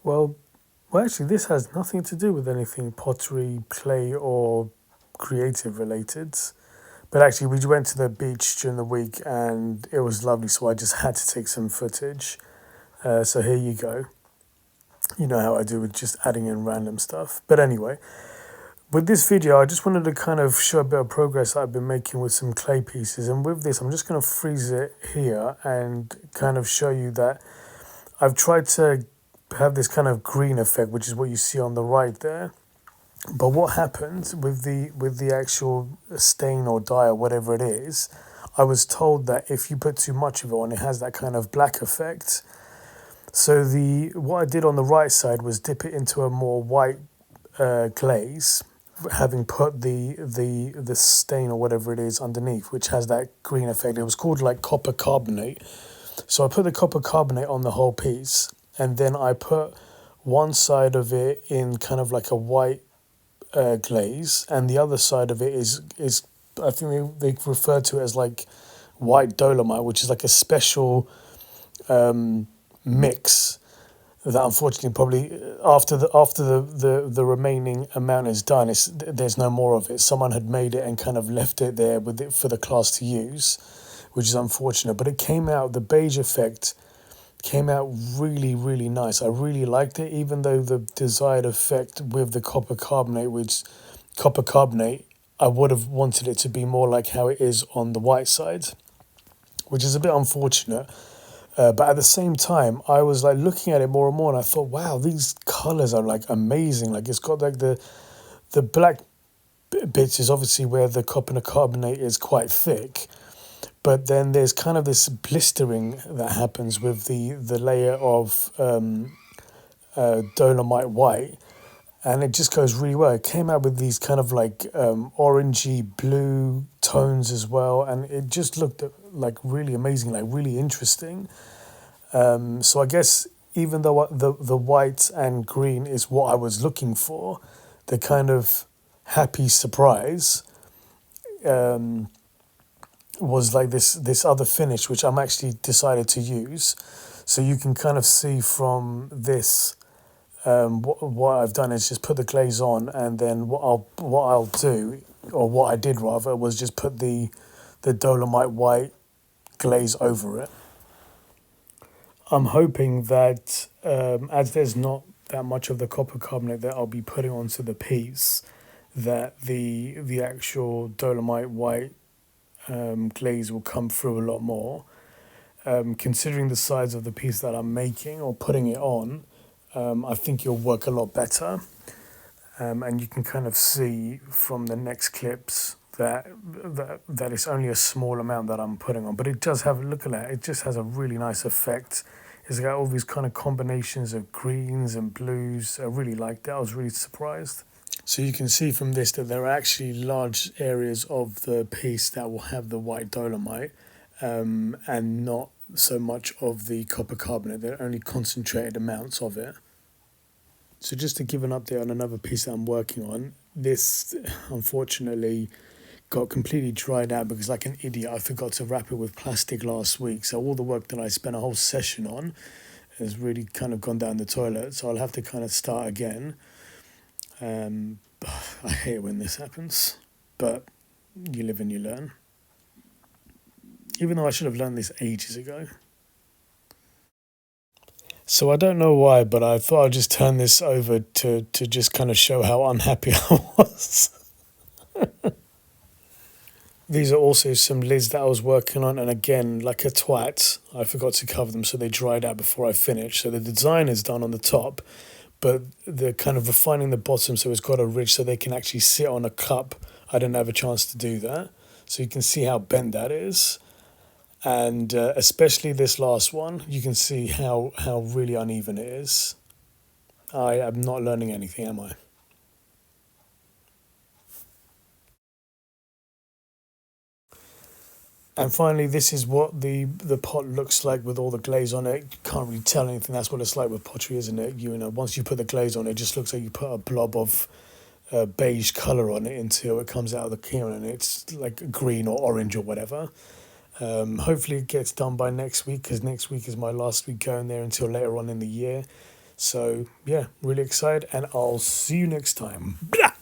Well, well, actually, this has nothing to do with anything pottery, clay, or creative related. But actually, we went to the beach during the week and it was lovely, so I just had to take some footage. So here you go. You know how I do with just adding in random stuff. But anyway, with this video, I just wanted to kind of show a bit of progress that I've been making with some clay pieces. And with this, I'm just going to freeze it here and kind of show you that I've tried to have this kind of green effect, which is what you see on the right there. But what happens with the actual stain or dye or whatever it is, I was told that if you put too much of it on, it has that kind of black effect. So what I did on the right side was dip it into a more white glaze, having put the stain or whatever it is underneath, which has that green effect. It was called like copper carbonate. So I put the copper carbonate on the whole piece, and then I put one side of it in kind of like a white glaze, and the other side of it is I think they refer to it as like white dolomite, which is like a special mix that unfortunately probably after the remaining amount is done, there's no more of it. Someone had made it and kind of left it there with it for the class to use, which is unfortunate. But it came out, the beige effect came out really, really nice. I really liked it, even though the desired effect with the copper carbonate, I would have wanted it to be more like how it is on the white side, which is a bit unfortunate. But at the same time, I was like looking at it more and more, and I thought, wow, these colors are like amazing. Like it's got like the black bits is obviously where the copper carbonate is quite thick, but then there's kind of this blistering that happens with the layer of dolomite white, and it just goes really well. It came out with these kind of like orangey blue tones as well, and it just looked like really amazing, like really interesting. So I guess even though the white and green is what I was looking for, the kind of happy surprise was like this other finish, which I'm actually decided to use. So you can kind of see from this, what I've done is just put the glaze on, and then what I'll do, or what I did rather, was just put the dolomite white glaze over it. I'm hoping that as there's not that much of the copper carbonate that I'll be putting onto the piece, that the actual dolomite white glaze will come through a lot more. Considering the size of the piece that I'm making or putting it on, I think it'll work a lot better. And you can kind of see from the next clips that it's only a small amount that I'm putting on, but it does have, look at that, it just has a really nice effect. It's got all these kind of combinations of greens and blues. I really liked it. I was really surprised. So you can see from this that there are actually large areas of the piece that will have the white dolomite, and not so much of the copper carbonate. They're only concentrated amounts of it. So just to give an update on another piece that I'm working on, this unfortunately got completely dried out because, like an idiot, I forgot to wrap it with plastic last week. So all the work that I spent a whole session on has really kind of gone down the toilet. So I'll have to kind of start again. I hate when this happens, but you live and you learn. Even though I should have learned this ages ago. So I don't know why, but I thought I'd just turn this over to just kind of show how unhappy I was. These are also some lids that I was working on, and again, like a twat, I forgot to cover them, so they dried out before I finished. So the design is done on the top, but the kind of refining the bottom so it's got a ridge so they can actually sit on a cup. I didn't have a chance to do that. So you can see how bent that is. And especially this last one, you can see how really uneven it is. I am not learning anything, am I? And finally, this is what the pot looks like with all the glaze on it. You can't really tell anything. That's what it's like with pottery, isn't it? You know, once you put the glaze on, it just looks like you put a blob of beige colour on it until it comes out of the kiln and it's like green or orange or whatever. Hopefully it gets done by next week, because next week is my last week going there until later on in the year. So yeah, really excited, and I'll see you next time. Blah!